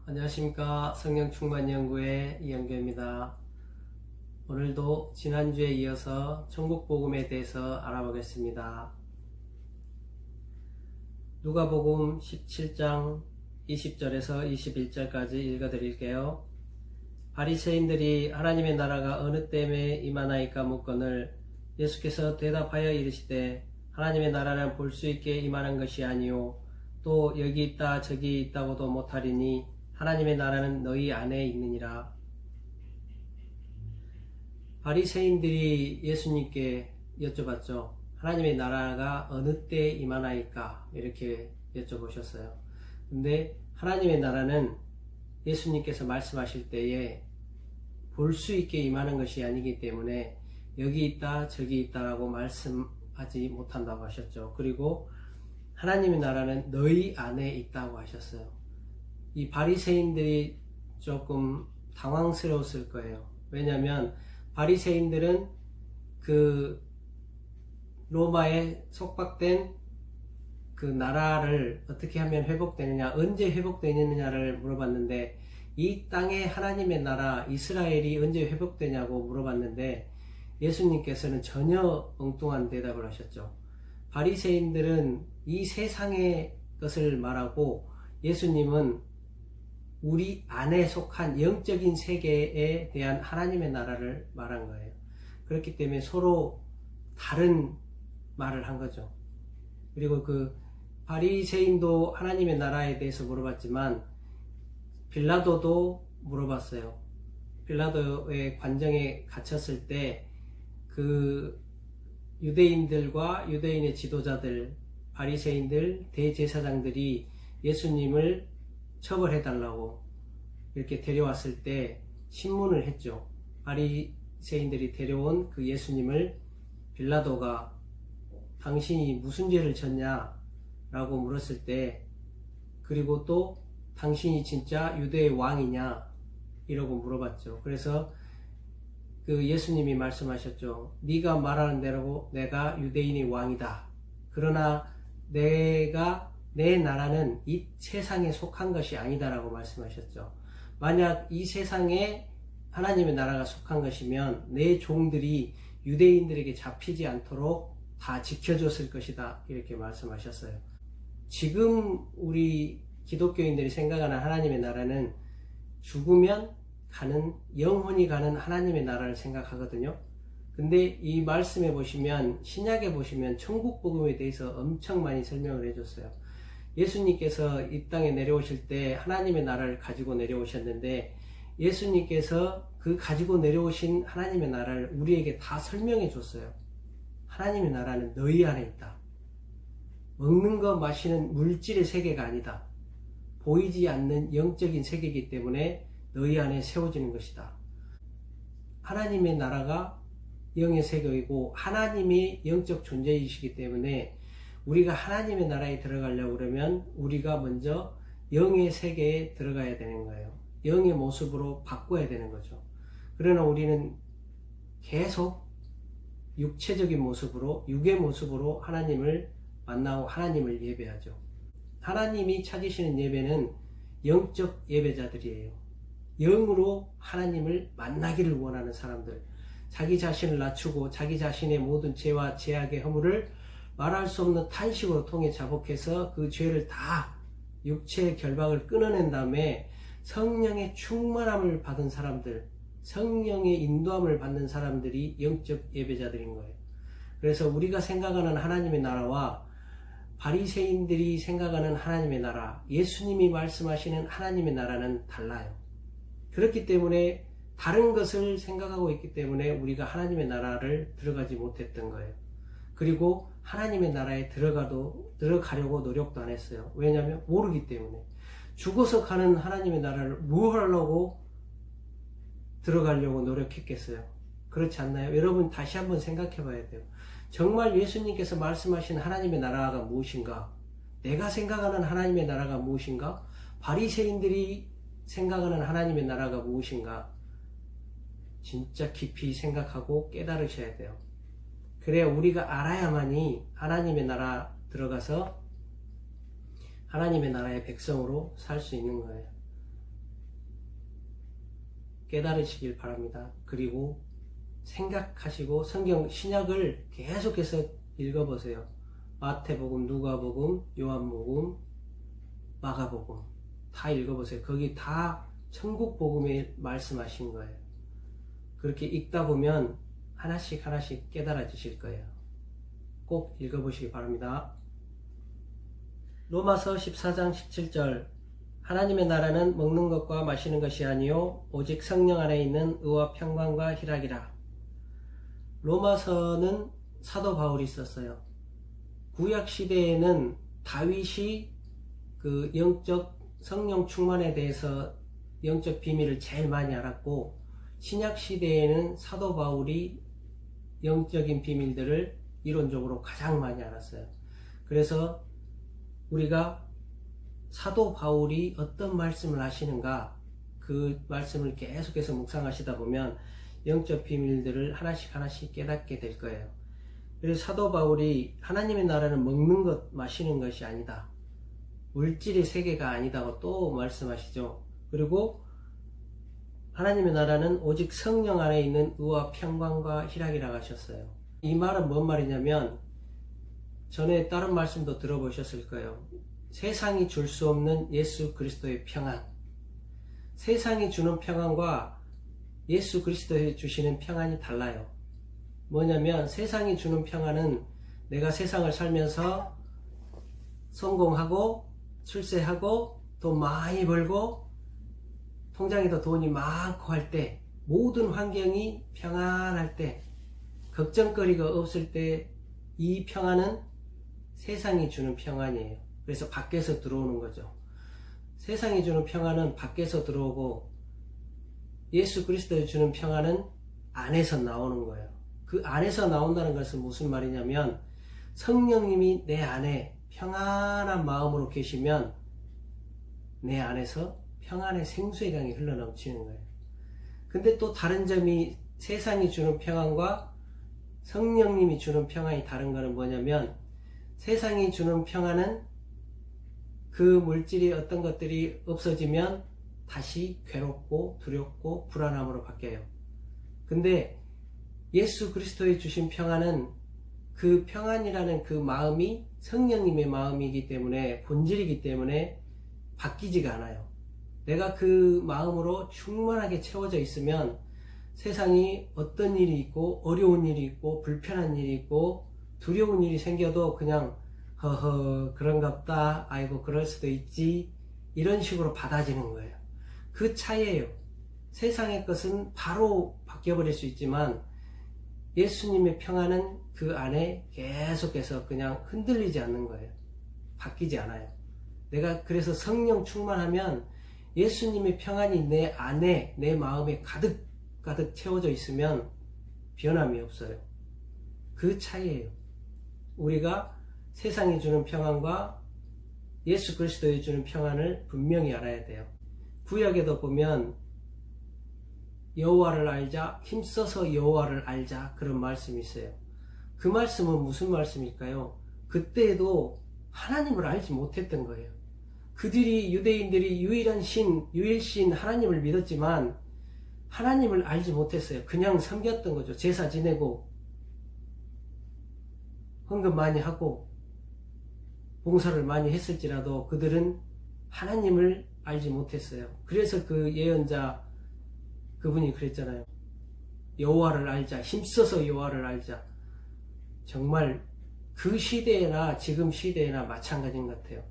안녕하십니까. 성령충만연구의 이영규입니다. 오늘도 지난주에 이어서 천국복음에 대해서 알아보겠습니다. 누가복음 17장 20절에서 21절까지 읽어드릴게요. 바리새인들이 하나님의 나라가 어느 때에 임하나이까 묻거늘 예수께서 대답하여 이르시되 하나님의 나라는 볼 수 있게 임하는 것이 아니요 또 여기 있다 저기 있다고도 못하리니 하나님의 나라는 너희 안에 있느니라. 바리새인들이 예수님께 여쭤봤죠. 하나님의 나라가 어느 때 임하나이까? 이렇게 여쭤보셨어요. 근데 하나님의 나라는 예수님께서 말씀하실 때에 볼 수 있게 임하는 것이 아니기 때문에 여기 있다 저기 있다라고 말씀하지 못한다고 하셨죠. 그리고 하나님의 나라는 너희 안에 있다고 하셨어요. 이 바리새인들이 조금 당황스러웠을 거예요. 왜냐하면 바리새인들은 그 로마에 속박된 그 나라를 어떻게 하면 회복되느냐, 언제 회복되느냐를 물어봤는데 이 땅에 하나님의 나라 이스라엘이 언제 회복되냐고 물어봤는데 예수님께서는 전혀 엉뚱한 대답을 하셨죠. 바리새인들은 이 세상의 것을 말하고 예수님은 우리 안에 속한 영적인 세계에 대한 하나님의 나라를 말한 거예요. 그렇기 때문에 서로 다른 말을 한 거죠. 그리고 그 바리새인도 하나님의 나라에 대해서 물어봤지만 빌라도도 물어봤어요. 빌라도의 관정에 갇혔을 때 그 유대인들과 유대인의 지도자들, 바리새인들, 대제사장들이 예수님을 처벌해달라고 이렇게 데려왔을 때 신문을 했죠. 바리새인들이 데려온 그 예수님을 빌라도가 당신이 무슨 죄를 졌냐 라고 물었을 때, 그리고 또 당신이 진짜 유대의 왕이냐 이러고 물어봤죠. 그래서 그 예수님이 말씀하셨죠. 네가 말하는 대로 내가 유대인의 왕이다. 그러나 내 나라는 이 세상에 속한 것이 아니다라고 말씀하셨죠. 만약 이 세상에 하나님의 나라가 속한 것이면 내 종들이 유대인들에게 잡히지 않도록 다 지켜줬을 것이다. 이렇게 말씀하셨어요. 지금 우리 기독교인들이 생각하는 하나님의 나라는 죽으면 가는, 영혼이 가는 하나님의 나라를 생각하거든요. 근데 이 말씀에 보시면, 신약에 보시면 천국 복음에 대해서 엄청 많이 설명을 해줬어요. 예수님께서 이 땅에 내려오실 때 하나님의 나라를 가지고 내려오셨는데 예수님께서 그 가지고 내려오신 하나님의 나라를 우리에게 다 설명해 줬어요. 하나님의 나라는 너희 안에 있다. 먹는 거 마시는 물질의 세계가 아니다. 보이지 않는 영적인 세계이기 때문에 너희 안에 세워지는 것이다. 하나님의 나라가 영의 세계이고 하나님이 영적 존재이시기 때문에 우리가 하나님의 나라에 들어가려고 그러면 우리가 먼저 영의 세계에 들어가야 되는 거예요. 영의 모습으로 바꿔야 되는 거죠. 그러나 우리는 계속 육체적인 모습으로, 육의 모습으로 하나님을 만나고 하나님을 예배하죠. 하나님이 찾으시는 예배는 영적 예배자들이에요. 영으로 하나님을 만나기를 원하는 사람들, 자기 자신을 낮추고 자기 자신의 모든 죄와 죄악의 허물을 말할 수 없는 탄식으로 통해 자복해서 그 죄를 다 육체의 결박을 끊어낸 다음에 성령의 충만함을 받은 사람들, 성령의 인도함을 받는 사람들이 영적 예배자들인 거예요. 그래서 우리가 생각하는 하나님의 나라와 바리새인들이 생각하는 하나님의 나라, 예수님이 말씀하시는 하나님의 나라는 달라요. 그렇기 때문에 다른 것을 생각하고 있기 때문에 우리가 하나님의 나라를 들어가지 못했던 거예요. 그리고 하나님의 나라에 들어가려고 노력도 안 했어요. 왜냐하면 모르기 때문에. 죽어서 가는 하나님의 나라를 뭐 하려고 들어가려고 노력했겠어요? 그렇지 않나요? 여러분 다시 한번 생각해 봐야 돼요. 정말 예수님께서 말씀하신 하나님의 나라가 무엇인가? 내가 생각하는 하나님의 나라가 무엇인가? 바리새인들이 생각하는 하나님의 나라가 무엇인가? 진짜 깊이 생각하고 깨달으셔야 돼요. 그래야 우리가 알아야만이 하나님의 나라 들어가서 하나님의 나라의 백성으로 살 수 있는 거예요. 깨달으시길 바랍니다. 그리고 생각하시고 성경 신약을 계속해서 읽어보세요. 마태복음, 누가복음, 요한복음, 마가복음 다 읽어보세요. 거기 다 천국복음에 말씀하신 거예요. 그렇게 읽다 보면 하나씩 하나씩 깨달아지실 거예요. 꼭 읽어보시기 바랍니다. 로마서 14장 17절 하나님의 나라는 먹는 것과 마시는 것이 아니요 오직 성령 안에 있는 의와 평강과 희락이라. 로마서는 사도 바울이 썼어요. 구약 시대에는 다윗이 그 영적 성령 충만에 대해서 영적 비밀을 제일 많이 알았고, 신약 시대에는 사도 바울이 영적인 비밀들을 이론적으로 가장 많이 알았어요. 그래서 우리가 사도 바울이 어떤 말씀을 하시는가, 그 말씀을 계속해서 묵상하시다 보면 영적 비밀들을 하나씩 하나씩 깨닫게 될 거예요. 그래서 사도 바울이 하나님의 나라는 먹는 것, 마시는 것이 아니다, 물질의 세계가 아니다고 또 말씀하시죠. 그리고 하나님의 나라는 오직 성령 안에 있는 의와 평강과 희락이라고 하셨어요. 이 말은 뭔 말이냐면, 전에 다른 말씀도 들어보셨을 거예요. 세상이 줄 수 없는 예수 그리스도의 평안. 세상이 주는 평안과 예수 그리스도에 주시는 평안이 달라요. 뭐냐면 세상이 주는 평안은 내가 세상을 살면서 성공하고 출세하고 돈 많이 벌고 통장에도 돈이 많고 할 때, 모든 환경이 평안할 때, 걱정거리가 없을 때, 이 평안은 세상이 주는 평안이에요. 그래서 밖에서 들어오는 거죠. 세상이 주는 평안은 밖에서 들어오고, 예수 그리스도에 주는 평안은 안에서 나오는 거예요. 그 안에서 나온다는 것은 무슨 말이냐면, 성령님이 내 안에 평안한 마음으로 계시면 내 안에서 평안의 생수의 강이 흘러넘치는 거예요. 근데 또 다른 점이, 세상이 주는 평안과 성령님이 주는 평안이 다른 거는 뭐냐면, 세상이 주는 평안은 그 물질이 어떤 것들이 없어지면 다시 괴롭고 두렵고 불안함으로 바뀌어요. 근데 예수 그리스도에 주신 평안은, 그 평안이라는 그 마음이 성령님의 마음이기 때문에, 본질이기 때문에 바뀌지가 않아요. 내가 그 마음으로 충만하게 채워져 있으면 세상이 어떤 일이 있고 어려운 일이 있고 불편한 일이 있고 두려운 일이 생겨도 그냥 허허 그런갑다, 아이고 그럴 수도 있지, 이런 식으로 받아지는 거예요. 그 차이예요. 세상의 것은 바로 바뀌어버릴 수 있지만 예수님의 평안은 그 안에 계속해서 그냥 흔들리지 않는 거예요. 바뀌지 않아요. 내가 그래서 성령 충만하면 예수님의 평안이 내 안에, 내 마음에 가득 채워져 있으면 변함이 없어요. 그 차이예요. 우리가 세상이 주는 평안과 예수 그리스도에 주는 평안을 분명히 알아야 돼요. 구약에도 보면 여호와를 알자, 힘써서 여호와를 알자, 그런 말씀이 있어요. 그 말씀은 무슨 말씀일까요? 그때에도 하나님을 알지 못했던 거예요. 그들이, 유대인들이 유일신 하나님을 믿었지만 하나님을 알지 못했어요. 그냥 섬겼던 거죠. 제사 지내고 헌금 많이 하고 봉사를 많이 했을지라도 그들은 하나님을 알지 못했어요. 그래서 그 예언자 그분이 그랬잖아요. 여호와를 알자, 힘써서 여호와를 알자. 정말 그 시대나 지금 시대나 마찬가지인 것 같아요.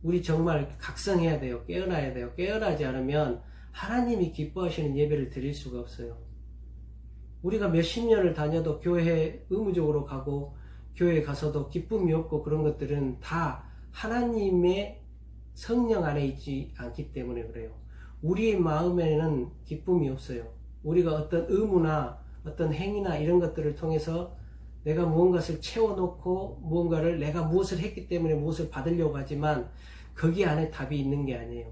우리 정말 각성해야 돼요. 깨어나야 돼요. 깨어나지 않으면 하나님이 기뻐하시는 예배를 드릴 수가 없어요. 우리가 몇십 년을 다녀도 교회에 의무적으로 가고 교회에 가서도 기쁨이 없고 그런 것들은 다 하나님의 성령 안에 있지 않기 때문에 그래요. 우리의 마음에는 기쁨이 없어요. 우리가 어떤 의무나 어떤 행위나 이런 것들을 통해서 내가 무언가를 채워놓고 무언가를 내가 무엇을 했기 때문에 무엇을 받으려고 하지만 거기 안에 답이 있는 게 아니에요.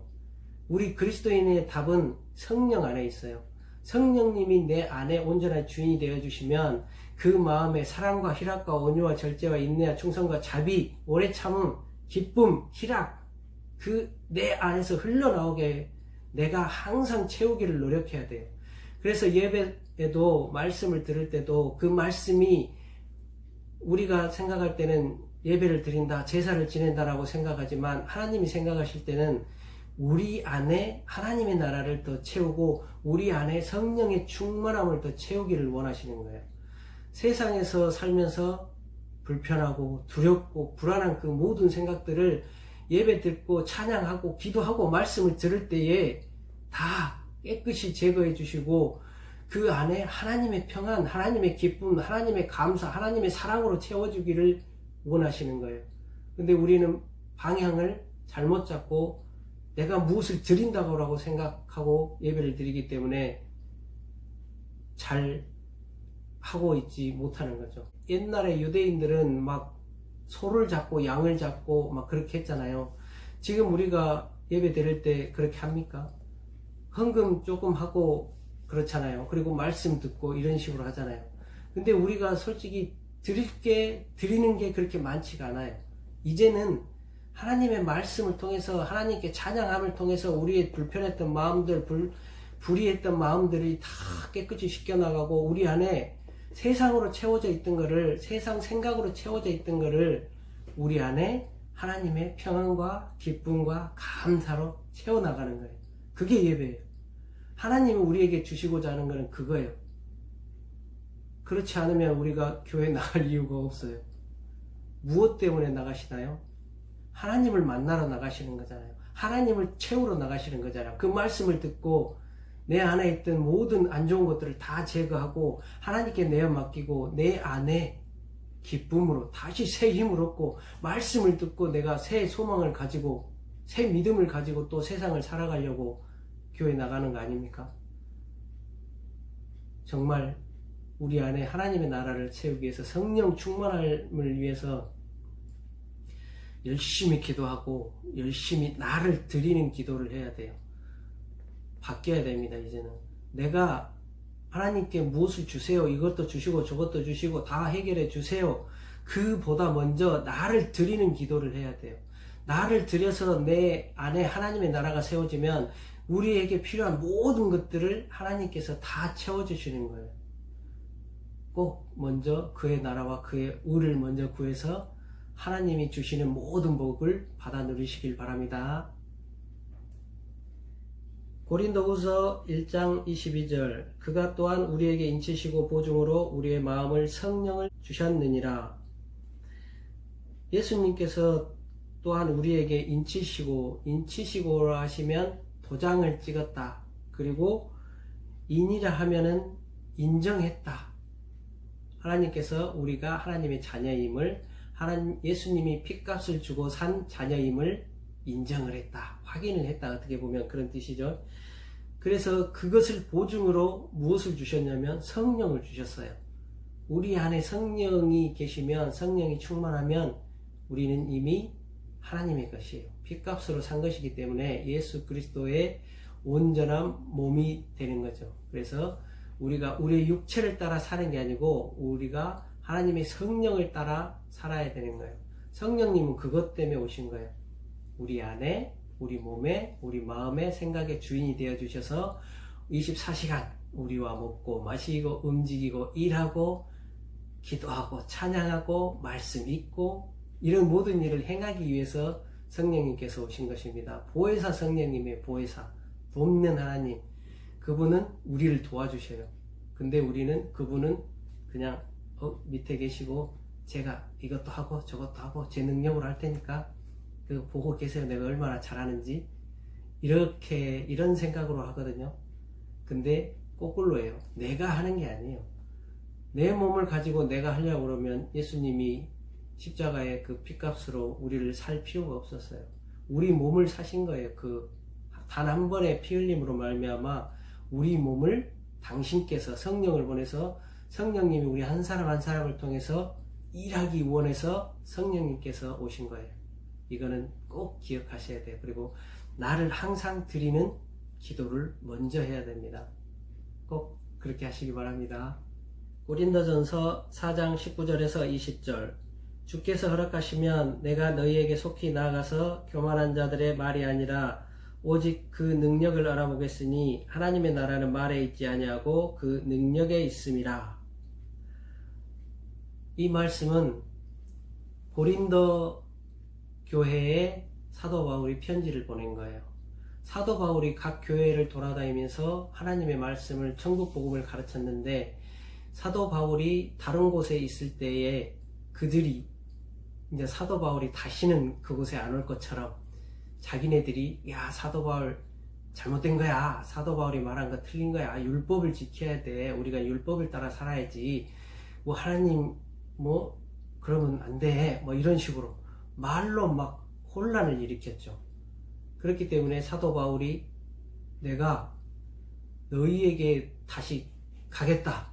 우리 그리스도인의 답은 성령 안에 있어요. 성령님이 내 안에 온전한 주인이 되어주시면 그 마음에 사랑과 희락과 온유와 절제와 인내와 충성과 자비, 오래 참음, 기쁨, 희락, 그 내 안에서 흘러나오게 내가 항상 채우기를 노력해야 돼요. 그래서 예배에도 말씀을 들을 때도 그 말씀이 우리가 생각할 때는 예배를 드린다, 제사를 지낸다라고 생각하지만 하나님이 생각하실 때는 우리 안에 하나님의 나라를 더 채우고 우리 안에 성령의 충만함을 더 채우기를 원하시는 거예요. 세상에서 살면서 불편하고 두렵고 불안한 그 모든 생각들을 예배 듣고 찬양하고 기도하고 말씀을 들을 때에 다 깨끗이 제거해 주시고 그 안에 하나님의 평안, 하나님의 기쁨, 하나님의 감사, 하나님의 사랑으로 채워주기를 원하시는 거예요. 근데 우리는 방향을 잘못 잡고 내가 무엇을 드린다고 생각하고 예배를 드리기 때문에 잘 하고 있지 못하는 거죠. 옛날에 유대인들은 막 소를 잡고 양을 잡고 막 그렇게 했잖아요. 지금 우리가 예배 드릴 때 그렇게 합니까? 헌금 조금 하고 그렇잖아요. 그리고 말씀 듣고 이런 식으로 하잖아요. 근데 우리가 솔직히 드리는 게 그렇게 많지가 않아요. 이제는 하나님의 말씀을 통해서 하나님께 찬양함을 통해서 우리의 불편했던 마음들, 불의했던 마음들이 다 깨끗이 씻겨나가고 우리 안에 세상으로 채워져 있던 거를, 세상 생각으로 채워져 있던 거를 우리 안에 하나님의 평안과 기쁨과 감사로 채워나가는 거예요. 그게 예배예요. 하나님이 우리에게 주시고자 하는 것은 그거예요. 그렇지 않으면 우리가 교회 나갈 이유가 없어요. 무엇 때문에 나가시나요? 하나님을 만나러 나가시는 거잖아요. 하나님을 채우러 나가시는 거잖아요. 그 말씀을 듣고 내 안에 있던 모든 안 좋은 것들을 다 제거하고 하나님께 내어 맡기고 내 안에 기쁨으로 다시 새 힘을 얻고 말씀을 듣고 내가 새 소망을 가지고 새 믿음을 가지고 또 세상을 살아가려고 교회 나가는 거 아닙니까? 정말 우리 안에 하나님의 나라를 채우기 위해서 성령 충만함을 위해서 열심히 기도하고 열심히 나를 드리는 기도를 해야 돼요. 바뀌어야 됩니다. 이제는 내가 하나님께 무엇을 주세요, 이것도 주시고 저것도 주시고 다 해결해 주세요, 그보다 먼저 나를 드리는 기도를 해야 돼요. 나를 드려서 내 안에 하나님의 나라가 세워지면 우리에게 필요한 모든 것들을 하나님께서 다 채워주시는 거예요. 꼭 먼저 그의 나라와 그의 의를 먼저 구해서 하나님이 주시는 모든 복을 받아 누리시길 바랍니다. 고린도후서 1장 22절 그가 또한 우리에게 인치시고 보증으로 우리의 마음을 성령을 주셨느니라. 예수님께서 또한 우리에게 인치시고 하시면 도장을 찍었다. 그리고 인이라 하면은 인정했다. 하나님께서 우리가 하나님의 자녀임을, 예수님이 핏값을 주고 산 자녀임을 인정을 했다, 확인을 했다. 어떻게 보면 그런 뜻이죠. 그래서 그것을 보증으로 무엇을 주셨냐면 성령을 주셨어요. 우리 안에 성령이 계시면, 성령이 충만하면 우리는 이미 하나님의 것이에요. 핏값으로 산 것이기 때문에 예수 그리스도의 온전한 몸이 되는 거죠. 그래서 우리가 우리의 육체를 따라 사는 게 아니고 우리가 하나님의 성령을 따라 살아야 되는 거예요. 성령님은 그것 때문에 오신 거예요. 우리 안에, 우리 몸에, 우리 마음에, 생각의 주인이 되어 주셔서 24시간 우리와 먹고 마시고 움직이고 일하고 기도하고 찬양하고 말씀 읽고 이런 모든 일을 행하기 위해서 성령님께서 오신 것입니다. 보혜사 성령님의 보혜사, 돕는 하나님, 그분은 우리를 도와주셔요. 근데 우리는 그분은 그냥 밑에 계시고 제가 이것도 하고 저것도 하고 제 능력으로 할 테니까 그 보고 계세요, 내가 얼마나 잘하는지, 이런 생각으로 하거든요. 근데 거꾸로예요. 내가 하는 게 아니에요. 내 몸을 가지고 내가 하려고 그러면 예수님이 십자가의 그 핏값으로 우리를 살 필요가 없었어요. 우리 몸을 사신 거예요. 그 단 한 번의 피 흘림으로 말미암아 우리 몸을 당신께서 성령을 보내서 성령님이 우리 한 사람 한 사람을 통해서 일하기 원해서 성령님께서 오신 거예요. 이거는 꼭 기억하셔야 돼요. 그리고 나를 항상 드리는 기도를 먼저 해야 됩니다. 꼭 그렇게 하시기 바랍니다. 고린도전서 4장 19절에서 20절 주께서 허락하시면 내가 너희에게 속히 나아가서 교만한 자들의 말이 아니라 오직 그 능력을 알아보겠으니 하나님의 나라는 말에 있지 아니하고 그 능력에 있음이라. 이 말씀은 고린도 교회에 사도 바울이 편지를 보낸 거예요. 사도 바울이 각 교회를 돌아다니면서 하나님의 말씀을, 천국 복음을 가르쳤는데, 사도 바울이 다른 곳에 있을 때에 그들이 이제 사도 바울이 다시는 그곳에 안 올 것처럼 자기네들이 야, 사도 바울 잘못된 거야, 사도 바울이 말한 거 틀린 거야, 율법을 지켜야 돼, 우리가 율법을 따라 살아야지, 뭐 하나님 뭐 그러면 안 돼, 뭐 이런 식으로 말로 막 혼란을 일으켰죠. 그렇기 때문에 사도 바울이 내가 너희에게 다시 가겠다,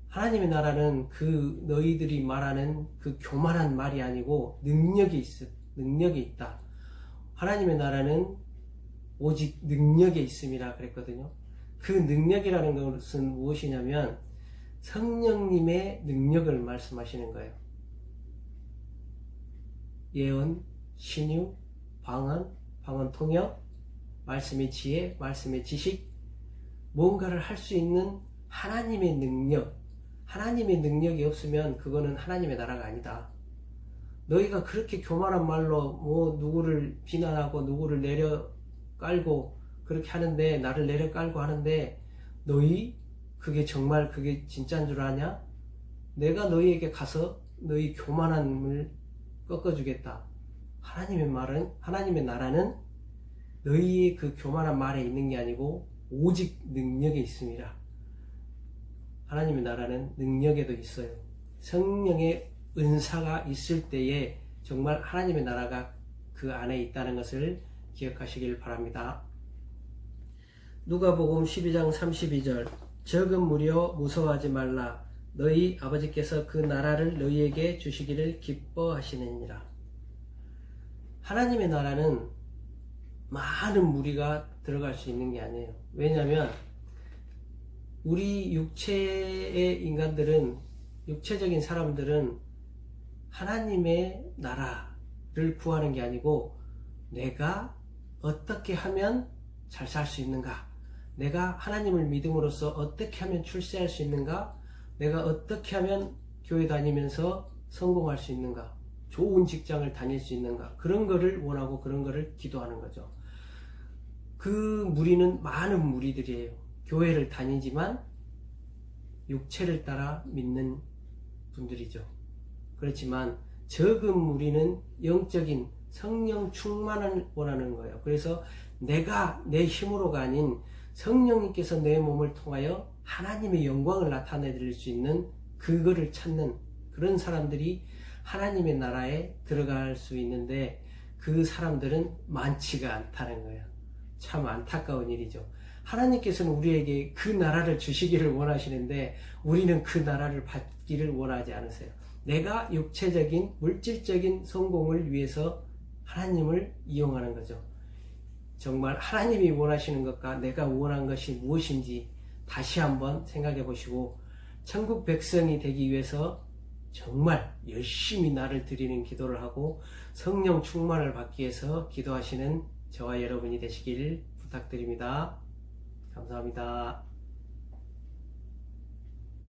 하나님의 나라는 그 너희들이 말하는 그 교만한 말이 아니고 능력이 있다. 하나님의 나라는 오직 능력에 있음이라 그랬거든요. 그 능력이라는 것은 무엇이냐면 성령님의 능력을 말씀하시는 거예요. 예언, 신유, 방언 통역, 말씀의 지혜, 말씀의 지식, 뭔가를 할 수 있는 하나님의 능력. 하나님의 능력이 없으면 그거는 하나님의 나라가 아니다. 너희가 그렇게 교만한 말로 뭐 누구를 비난하고 누구를 내려깔고 그렇게 하는데, 나를 내려깔고 하는데, 너희 그게 정말 그게 진짜인 줄 아냐? 내가 너희에게 가서 너희 교만함을 꺾어주겠다. 하나님의 나라는 너희의 그 교만한 말에 있는 게 아니고 오직 능력에 있습니다. 하나님의 나라는 능력에도 있어요. 성령의 은사가 있을 때에 정말 하나님의 나라가 그 안에 있다는 것을 기억하시길 바랍니다. 누가복음 12장 32절, 적은 무리여 무서워하지 말라. 너희 아버지께서 그 나라를 너희에게 주시기를 기뻐하시느니라. 하나님의 나라는 많은 무리가 들어갈 수 있는 게 아니에요. 왜냐하면 우리 육체의 인간들은, 육체적인 사람들은 하나님의 나라를 구하는 게 아니고 내가 어떻게 하면 잘 살 수 있는가, 내가 하나님을 믿음으로써 어떻게 하면 출세할 수 있는가, 내가 어떻게 하면 교회 다니면서 성공할 수 있는가, 좋은 직장을 다닐 수 있는가, 그런 거를 원하고 그런 거를 기도하는 거죠. 그 무리는 많은 무리들이에요. 교회를 다니지만 육체를 따라 믿는 분들이죠. 그렇지만 적은 무리는 영적인 성령 충만을 원하는 거예요. 그래서 내가 내 힘으로가 아닌 성령님께서 내 몸을 통하여 하나님의 영광을 나타내드릴 수 있는 그거를 찾는 그런 사람들이 하나님의 나라에 들어갈 수 있는데, 그 사람들은 많지가 않다는 거예요. 참 안타까운 일이죠. 하나님께서는 우리에게 그 나라를 주시기를 원하시는데 우리는 그 나라를 받기를 원하지 않으세요. 내가 육체적인 물질적인 성공을 위해서 하나님을 이용하는 거죠. 정말 하나님이 원하시는 것과 내가 원하는 것이 무엇인지 다시 한번 생각해 보시고, 천국 백성이 되기 위해서 정말 열심히 나를 드리는 기도를 하고 성령 충만을 받기 위해서 기도하시는 저와 여러분이 되시길 부탁드립니다. 감사합니다.